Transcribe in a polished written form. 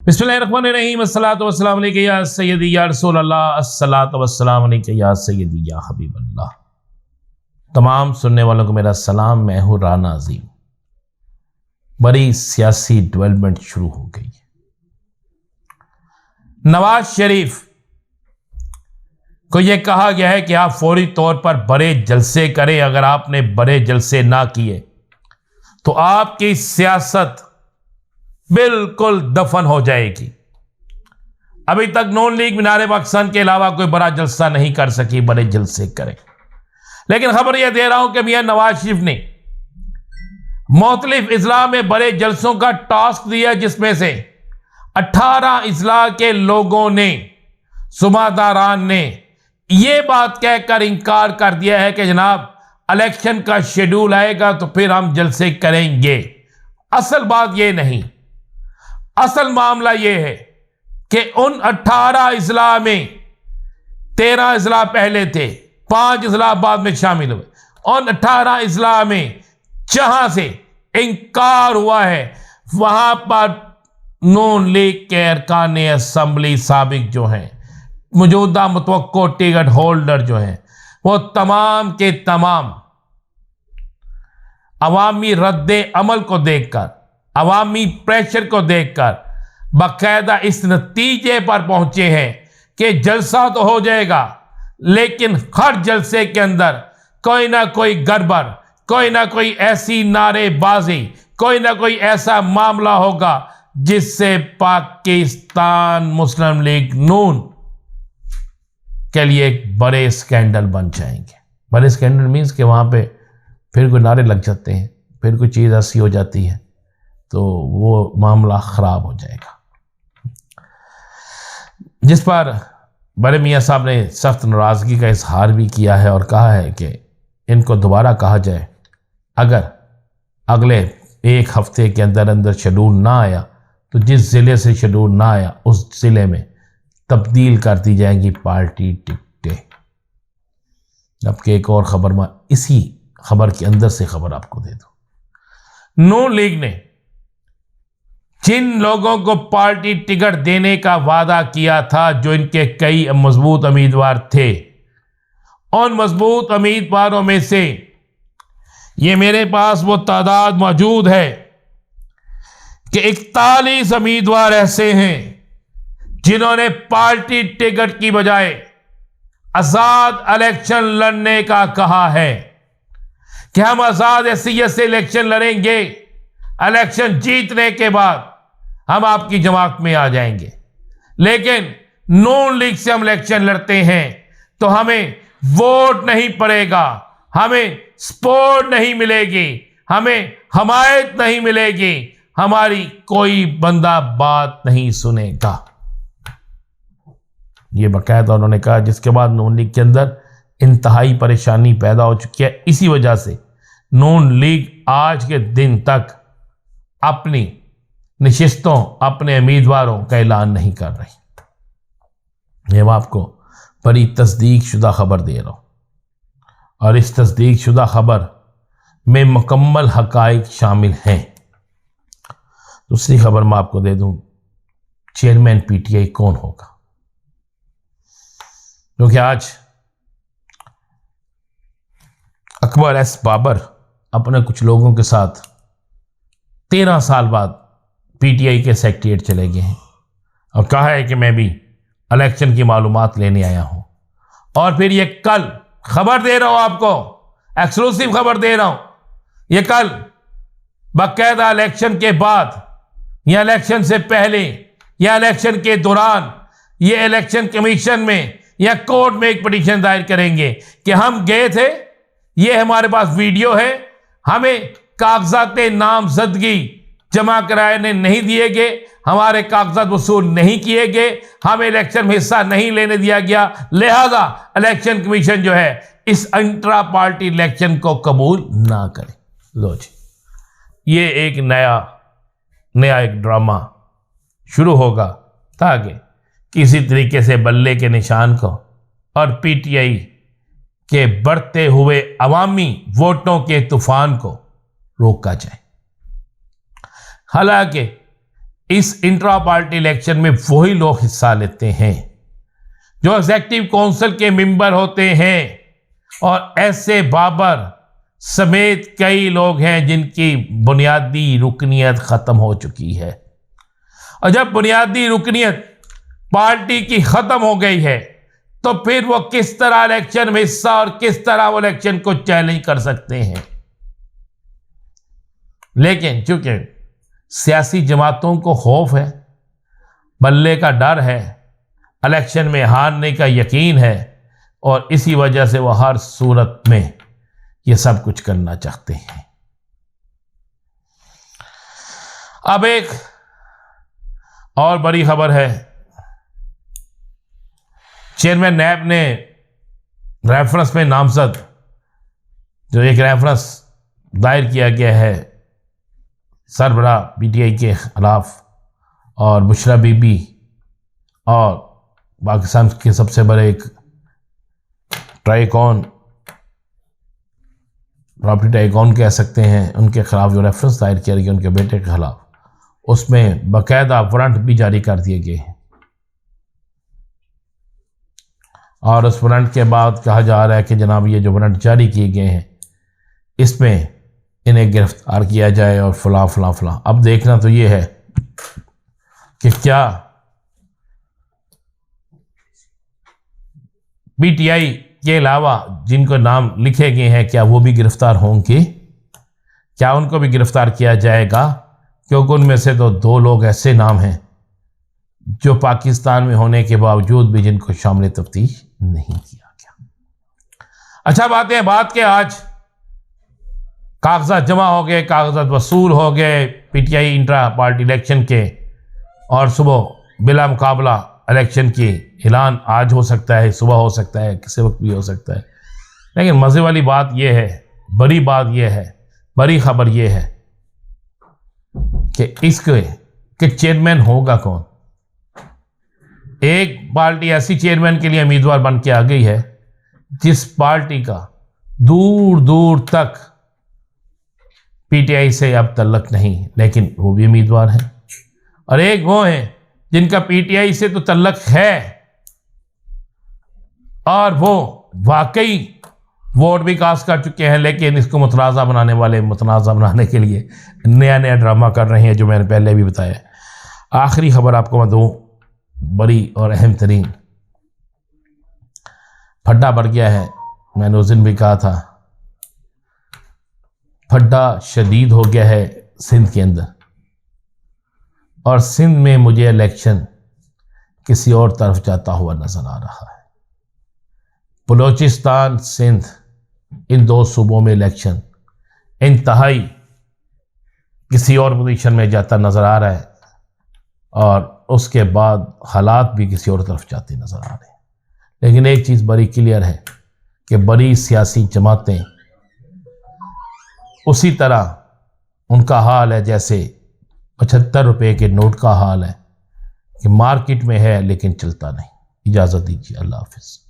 बिस्मिल्लाहिर्रहमानिर्रहीम अस्सलातु वस्सलामु अलैका या सय्यदी या रसूल अल्लाह अस्सलातु वस्सलामु अलैका या सय्यदी या हबीब अल्लाह। तमाम सुनने वालों को मेरा सलाम। मैं हूँ राना अजीम। बड़ी सियासी डेवलपमेंट शुरू हो गई। नवाज शरीफ को यह कहा गया है कि आप फौरी तौर पर बड़े जलसे करें। अगर आपने बड़े जलसे ना किए तो आपकी सियासत बिल्कुल दफन हो जाएगी। अभी तक नून लीग मीनार पाकिस्तान के अलावा कोई बड़ा जलसा नहीं कर सकी। बड़े जलसे करें, लेकिन खबर यह दे रहा हूं कि मियां नवाज शरीफ ने मुख्तलिफ इजला में बड़े जलसों का टास्क दिया, जिसमें से 18 इजला के लोगों ने, सुमादारान ने यह बात कहकर इंकार कर दिया है कि जनाब इलेक्शन का शेड्यूल आएगा तो फिर हम जलसे करेंगे। असल बात यह नहीं, असल मामला यह है कि उन 18 इजला में 13 इजला पहले थे, 5 इजला बाद में शामिल हुए। उन 18 इजला में जहां से इंकार हुआ है वहां पर नून लीग के अरकान असम्बली साबिक जो हैं, मौजूदा मुतवक्को टिकट होल्डर जो हैं, वो तमाम के तमाम अवामी रद्दे अमल को देखकर, अवामी प्रेशर को देखकर बाकायदा इस नतीजे पर पहुंचे हैं कि जलसा तो हो जाएगा, लेकिन हर जलसे के अंदर कोई ना कोई गड़बड़, कोई ना कोई ऐसी नारेबाजी, कोई ना कोई ऐसा मामला होगा जिससे पाकिस्तान मुस्लिम लीग नून के लिए एक बड़े स्कैंडल बन जाएंगे। बड़े स्कैंडल मीन्स कि वहां पे फिर कोई नारे लग जाते हैं, फिर कोई चीज़ ऐसी हो जाती है तो वो मामला ख़राब हो जाएगा। जिस पर बड़े मियाँ साहब ने सख्त नाराज़गी का इजहार भी किया है और कहा है कि इनको दोबारा कहा जाए, अगर अगले एक हफ्ते के अंदर अंदर शेड्यूल ना आया तो जिस ज़िले से शेड्यूल ना आया उस ज़िले में तब्दील कर दी जाएंगी पार्टी टिकटें। जबकि एक और खबर में इसी खबर के अंदर से खबर आपको दे दूं, नून लीग ने जिन लोगों को पार्टी टिकट देने का वादा किया था, जो इनके कई मजबूत उम्मीदवार थे, उन मजबूत उम्मीदवारों में से ये मेरे पास वो तादाद मौजूद है कि 41 उम्मीदवार ऐसे हैं जिन्होंने पार्टी टिकट की बजाय आजाद इलेक्शन लड़ने का कहा है कि हम आजाद हैसियत से इलेक्शन लड़ेंगे, इलेक्शन जीतने के बाद हम आपकी जमात में आ जाएंगे। लेकिन नून लीग से हम इलेक्शन लड़ते हैं तो हमें वोट नहीं पड़ेगा, हमें सपोर्ट नहीं मिलेगी, हमें हमायत नहीं मिलेगी, हमारी कोई बंदा बात नहीं सुनेगा। ये बाकायदा उन्होंने कहा, जिसके बाद नून लीग के अंदर इंतहाई परेशानी पैदा हो चुकी है। इसी वजह से नून लीग आज के दिन तक अपनी नशिस्तों, अपने उम्मीदवारों का ऐलान नहीं कर रही। ये मैं आपको बड़ी तस्दीक शुदा खबर दे रहा हूँ और इस तस्दीक शुदा खबर में मुकम्मल हकाइक शामिल हैं। दूसरी खबर मैं आपको दे दूं, चेयरमैन पीटीआई कौन होगा, क्योंकि आज अकबर एस बाबर अपने कुछ लोगों के साथ 13 साल बाद पीटीआई के सेक्रेटरीट चले गए हैं और कहा है कि मैं भी इलेक्शन की मालूमात लेने आया हूं। और फिर ये कल खबर दे रहा हूं आपको, एक्सक्लूसिव खबर दे रहा हूं, ये कल बाकायदा इलेक्शन के बाद या इलेक्शन से पहले या इलेक्शन के दौरान ये इलेक्शन कमीशन में या कोर्ट में एक पिटीशन दायर करेंगे कि हम गए थे, ये हमारे पास वीडियो है, हमें कागजात नामजदगी जमा कराने नहीं दिए गए, हमारे कागजात वसूल नहीं किए गए, हमें इलेक्शन में हिस्सा नहीं लेने दिया गया, लिहाजा इलेक्शन कमीशन जो है इस इंट्रा पार्टी इलेक्शन को कबूल ना करे। लो जी, ये एक नया एक ड्रामा शुरू होगा ताकि किसी तरीके से बल्ले के निशान को और पीटीआई के बढ़ते हुए अवामी वोटों के तूफान को रोका जाए। हालांकि इस इंट्रा पार्टी इलेक्शन में वही लोग हिस्सा लेते हैं जो एग्जेक्टिव काउंसिल के मेंबर होते हैं, और ऐसे बाबर समेत कई लोग हैं जिनकी बुनियादी रुकनियत खत्म हो चुकी है। और जब बुनियादी रुकनियत पार्टी की खत्म हो गई है तो फिर वो किस तरह इलेक्शन में हिस्सा और किस तरह वो इलेक्शन को चैलेंज कर सकते हैं। लेकिन चूंकि सियासी जमातों को खौफ है, बल्ले का डर है, इलेक्शन में हारने का यकीन है, और इसी वजह से वो हर सूरत में ये सब कुछ करना चाहते हैं। अब एक और बड़ी खबर है, चेयरमैन नैब ने रेफरेंस में नामजद जो एक रेफरेंस दायर किया गया है सरबरा पीटीआई के खिलाफ और बुशरा बीबी और पाकिस्तान के सबसे बड़े एक ट्राइकॉन प्रॉपर्टी टाइकॉन कह सकते हैं, उनके खिलाफ जो रेफरेंस दायर किया गया उनके बेटे के खिलाफ, उसमें बाकायदा वारंट भी जारी कर दिए गए हैं। और उस वारंट के बाद कहा जा रहा है कि जनाब ये जो वारंट जारी किए गए हैं इसमें इन्हें गिरफ्तार किया जाए और फला फला फला। अब देखना तो ये है कि क्या पीटीआई के अलावा जिनको नाम लिखे गए हैं क्या वो भी गिरफ्तार होंगे, क्या उनको भी गिरफ्तार किया जाएगा, क्योंकि उनमें से तो 2 लोग ऐसे नाम हैं जो पाकिस्तान में होने के बावजूद भी जिनको शामिल तफ्तीश नहीं किया गया। अच्छा बात के आज कागजात जमा हो गए, कागजात वसूल हो गए पीटीआई इंट्रा पार्टी इलेक्शन के, और सुबह बिला मुकाबला इलेक्शन की ऐलान आज हो सकता है, सुबह हो सकता है, किसी वक्त भी हो सकता है। लेकिन मज़े वाली बात यह है, बड़ी बात यह है, बड़ी खबर यह है कि इसके चेयरमैन होगा कौन। एक पार्टी ऐसी चेयरमैन के लिए उम्मीदवार बन के आ गई है जिस पार्टी का दूर दूर तक पीटीआई से अब तल्लक नहीं, लेकिन वो भी उम्मीदवार हैं। और एक वो हैं जिनका पीटीआई से तो तल्लक है और वो वाकई वोट भी कास्ट कर चुके हैं, लेकिन इसको मुतनाज़ा बनाने वाले मुतनाज़ा बनाने के लिए नया नया ड्रामा कर रहे हैं, जो मैंने पहले भी बताया। आखिरी खबर आपको मैं दूं, बड़ी और अहम तरीन, फड्डा बढ़ गया है। मैंने उस दिन भी कहा था फड्डा शदीद हो गया है सिंध के अंदर, और सिंध में मुझे इलेक्शन किसी और तरफ जाता हुआ नजर आ रहा है। बलूचिस्तान सिंध इन 2 सूबों में इलेक्शन इंतहाई किसी और पोजीशन में जाता नजर आ रहा है, और उसके बाद हालात भी किसी और तरफ जाते नजर आ रहे हैं। लेकिन एक चीज़ बड़ी क्लियर है कि बड़ी सियासी जमातें उसी तरह उनका हाल है जैसे 75 रुपये के नोट का हाल है कि मार्केट में है लेकिन चलता नहीं। इजाज़त दीजिए, अल्लाह हाफिज़।